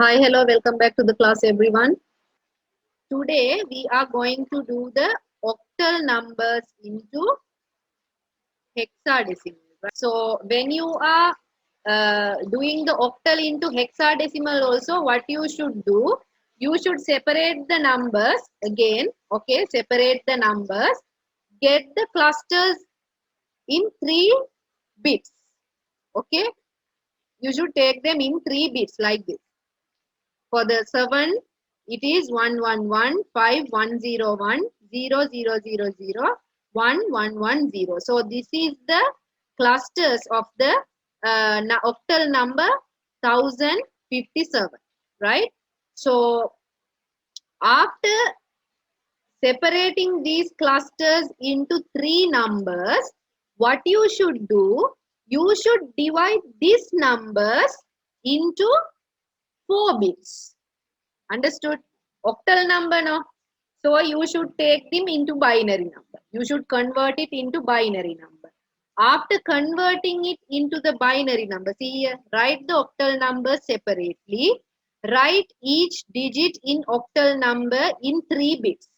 Hi, hello, welcome back to the class, everyone. Today we are going to do the octal numbers into hexadecimal. Right? So when you are doing the octal into hexadecimal also, what you should do, you should separate the numbers again. Okay, separate the numbers. Get the clusters in 3 bits. Okay, you should take them in 3 bits like this. For the 7, it is 111510100001110. So this is the clusters of the octal number 1057, right? So after separating these clusters into 3 numbers, what you should do, you should divide these numbers into 4 bits. Understood? Octal number, no? So you should take them into binary number. You should convert it into binary number. After converting it into the binary number, see here, write the octal number separately. Write each digit in octal number in 3 bits.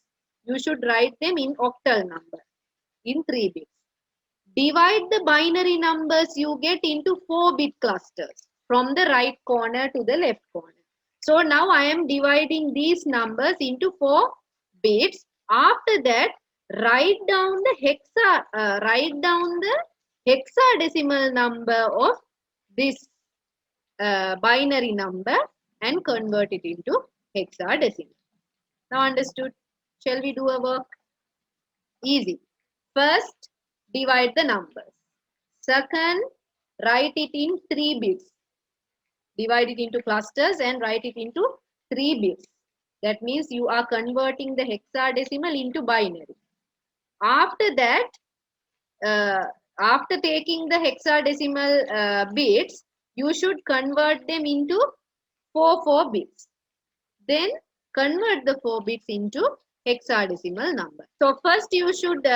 You should write them in octal number in 3 bits. Divide the binary numbers you get into 4-bit clusters from the right corner to the left corner. So now I am dividing these numbers into 4 bits. After that, write down the hexadecimal number of this binary number and convert it into hexadecimal. Now understood? Shall we do a work? Easy. First, divide the numbers. Second, write it in 3 bits. Divide it into clusters and write it into 3 bits. That means you are converting the hexadecimal into binary. After that, after taking the hexadecimal bits, you should convert them into 4 bits. Then convert the 4 bits into hexadecimal number. So first you should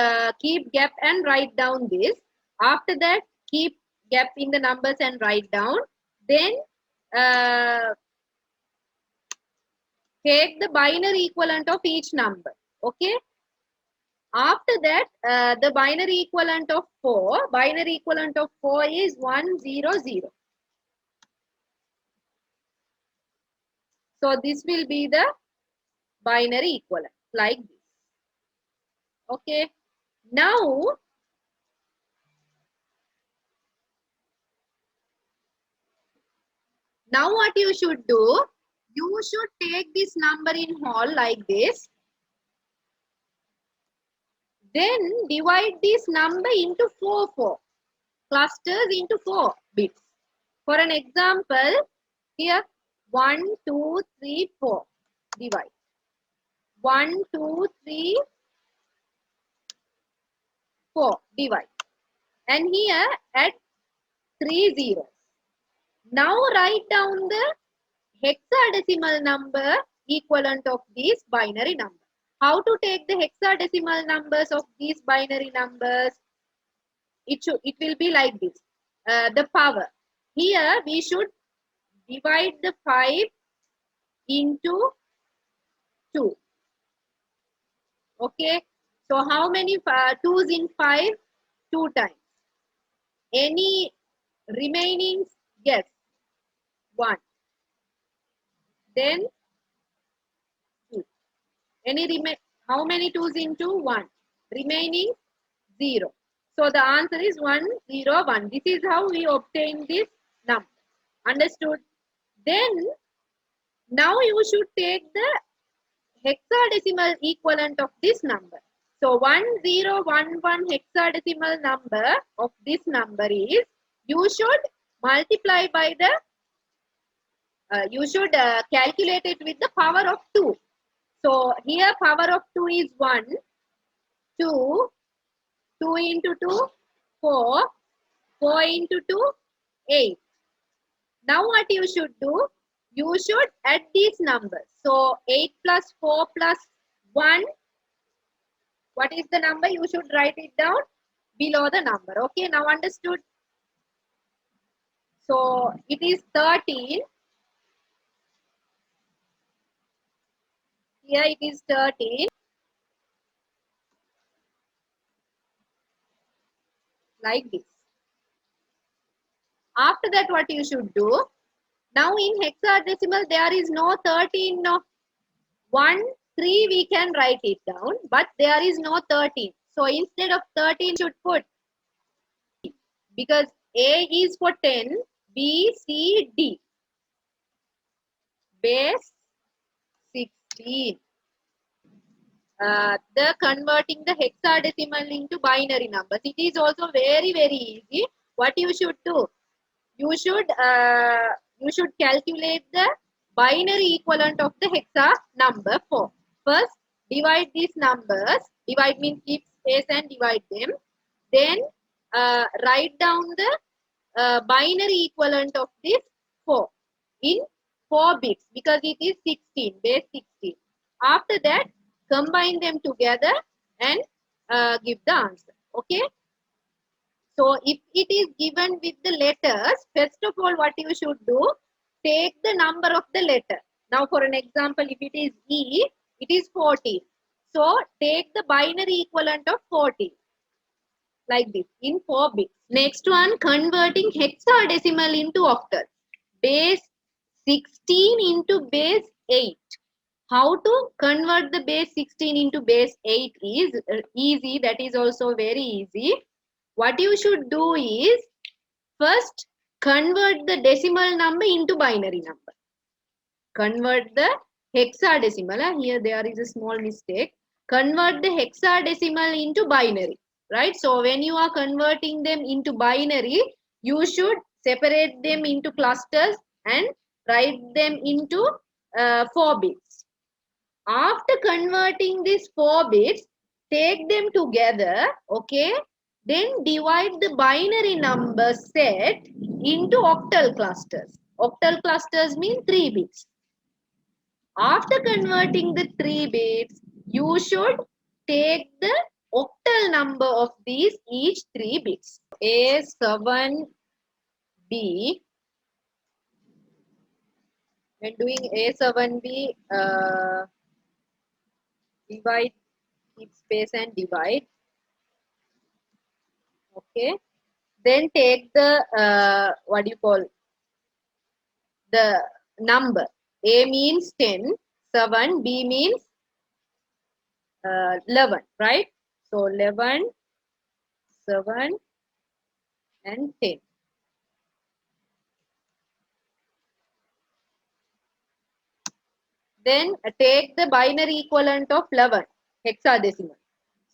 keep gap and write down this. After that, keep gap in the numbers and write down. Then take the binary equivalent of each number. Okay. After that, the binary equivalent of 4 is 100. So this will be the binary equivalent like this. Okay. Now what you should do, you should take this number in whole like this. Then divide this number into 4 clusters into 4 bits. For an example, here 1, 2, 3, 4. Divide. 1, 2, 3, 4. Divide. And here add 3 zeros. Now write down the hexadecimal number equivalent of these binary numbers. How to take the hexadecimal numbers of these binary numbers? It will be like this. The power. Here we should divide the 5 into 2. Okay. So how many 2's in 5? 2 times. Any remaining? Yes. 1. Then 2. How many 2's into 1? Remaining 0. So the answer is 101. This is how we obtain this number. Understood? Then now you should take the hexadecimal equivalent of this number. So 1011 hexadecimal number of this number is, you should multiply by the, you should calculate it with the power of 2. So here power of 2 is 1, 2, 2 into 2, 4, 4 into 2, 8. Now what you should do? You should add these numbers. So 8 plus 4 plus 1. What is the number? You should write it down below the number. Okay, now understood? So it is 13 Here it is 13. Like this. After that, what you should do? Now in hexadecimal, there is no 13, no. 1, 3 we can write it down, but there is no 13. So instead of 13, should put, because A is for 10, B, C, D. Base 16. The converting the hexadecimal into binary numbers. It is also very, very easy. What you should do? You should calculate the binary equivalent of the hexa number 4. First, divide these numbers. Divide means keep space and divide them. Then write down the binary equivalent of this 4 in 4 bits, because it is 16, base 16. After that, combine them together and give the answer. Okay. So if it is given with the letters, first of all, what you should do, take the number of the letter. Now for an example, if it is E, it is 14. So take the binary equivalent of 14. Like this, in 4 bits. Next one, converting hexadecimal into octal. Base 16 into base 8. How to convert the base 16 into base 8 is easy. That is also very easy. What you should do is, first convert the decimal number into binary number. Convert the hexadecimal. Here there is a small mistake. Convert the hexadecimal into binary. Right? So when you are converting them into binary, you should separate them into clusters and write them into 4 bits. After converting these 4 bits, take them together, okay? Then divide the binary number set into octal clusters. Octal clusters mean 3 bits. After converting the 3 bits, you should take the octal number of these each 3 bits. A7B, when doing A7B, divide, keep space and divide. Okay. Then take the, what do you call, the number. A means 10, 7, B means 11, right? So 11, 7 and 10. Then take the binary equivalent of 11, hexadecimal.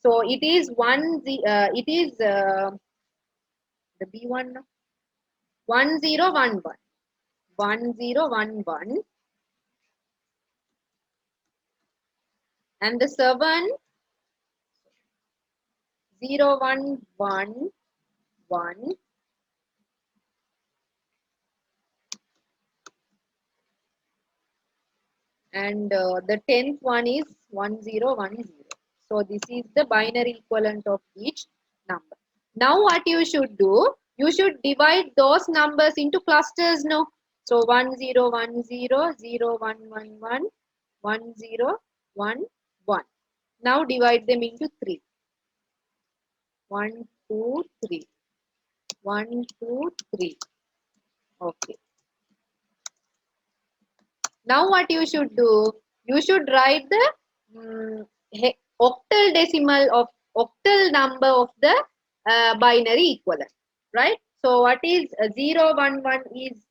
So it is it is the B1, 1011. 1011, and the 7, 0111, and the 10th one is 1010. So this is the binary equivalent of each number. Now what you should do, you should divide those numbers into clusters now. So 1010, 0111, 1011. Now divide them into 3. 1, 2, 3. 1, 2, 3. Okay. Now what you should do? You should write the octal decimal of octal number of the binary equivalent, right? So what is 0, 1, 1 is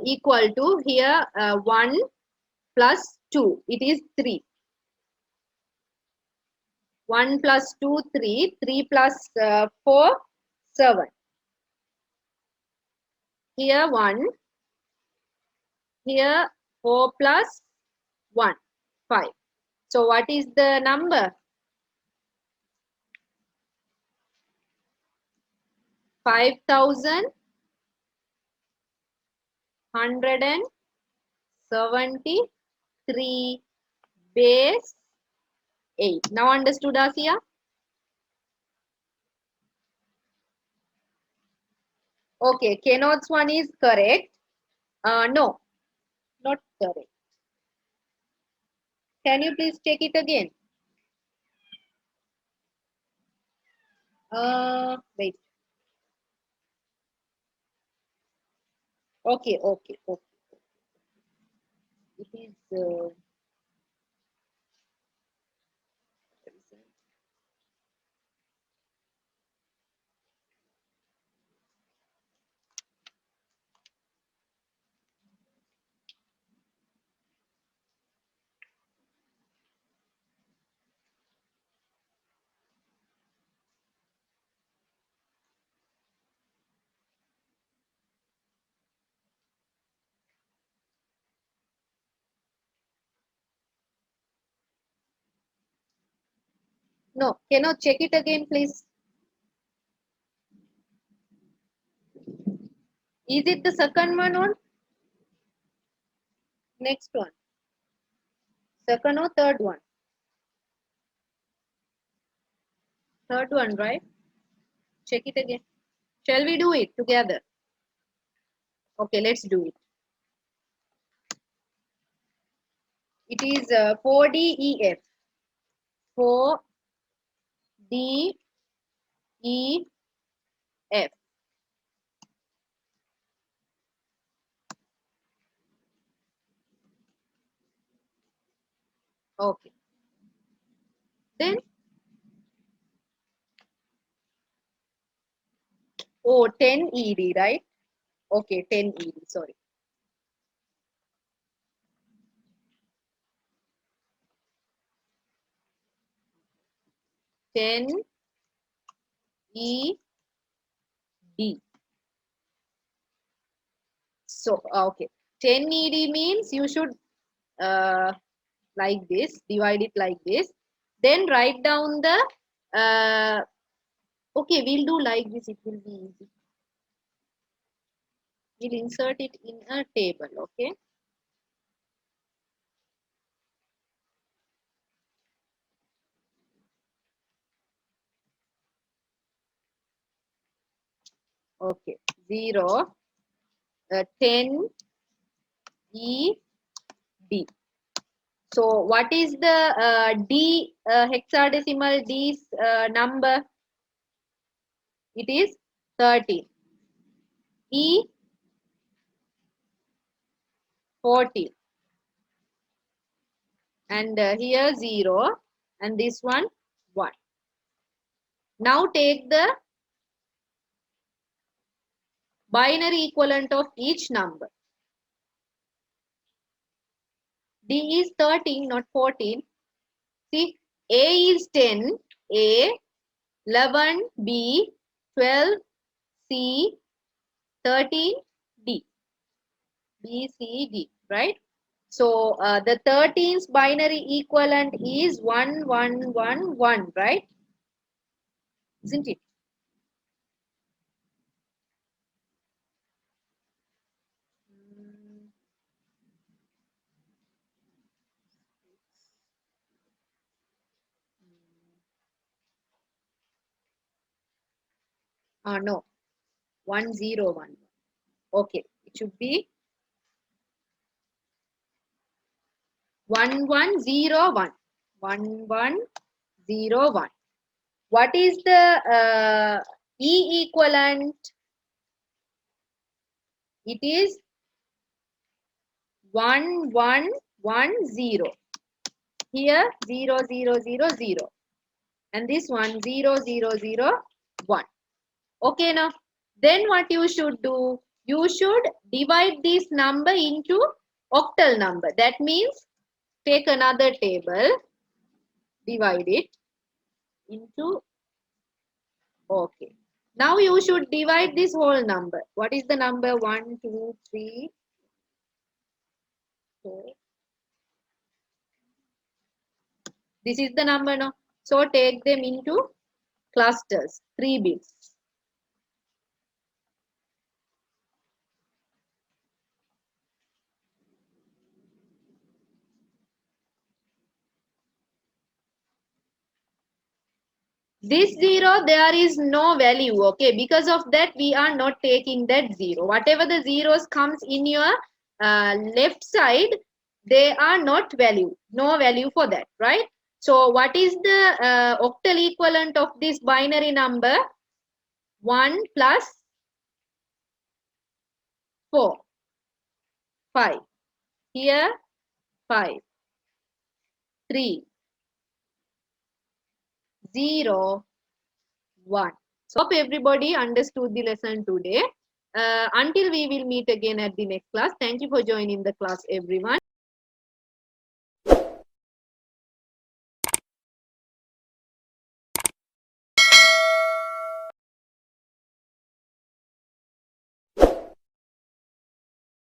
equal to here 1 plus 2. It is 3. 1 plus 2, 3. 3 plus 4, 7. Here 1. Here 4 plus 1, 5. So what is the number? 5,173 base 8. Now understood, Asia? Okay, Kenneth's one is correct. No, not correct. Can you please check it again? Wait. Okay, okay, okay. It is. No, cannot check it again, please. Is it the second one or next one? Second or third one? Third one, right? Check it again. Shall we do it together? Okay, let's do it. It is 4DEF. 4DEF. Okay. Then, oh, 10ED, right? Okay, 10ED, sorry. 10ED. So, okay. 10ED means you should like this, divide it like this. Then write down the, okay, we'll do like this, it will be easy. We'll insert it in a table, okay? Okay, 0, 10, E, D. So what is the D hexadecimal D's number? It is 13. E, 14. And here 0 and this one 1. Now take the binary equivalent of each number. D is 13, not 14. See, A is 10, A, 11, B, 12, C, 13, D. B, C, D, right? So the 13's binary equivalent is 1, 1, 1, 1, right? Isn't it? No, 1, 0, 1. Okay, it should be 1, 1, 0, 1. 1, 1, 0, 1. What is the E equivalent? It is 1, 1, 1, 0. Here 0, 0, 0, 0. And this one 0, 0, 0, 1. Okay now. Then what you should do? You should divide this number into octal number. That means take another table, divide it into, okay. Now you should divide this whole number. What is the number? 1, 2, 3, 4. This is the number now. So take them into clusters, 3 bits. This 0, there is no value, okay? Because of that, we are not taking that 0. Whatever the zeros comes in your left side, they are not value, no value for that, right? So what is the octal equivalent of this binary number? 1 plus 4, 5. Here 5, 3, 0, 1. So hope everybody understood the lesson today. Until we will meet again at the next class. Thank you for joining the class, everyone.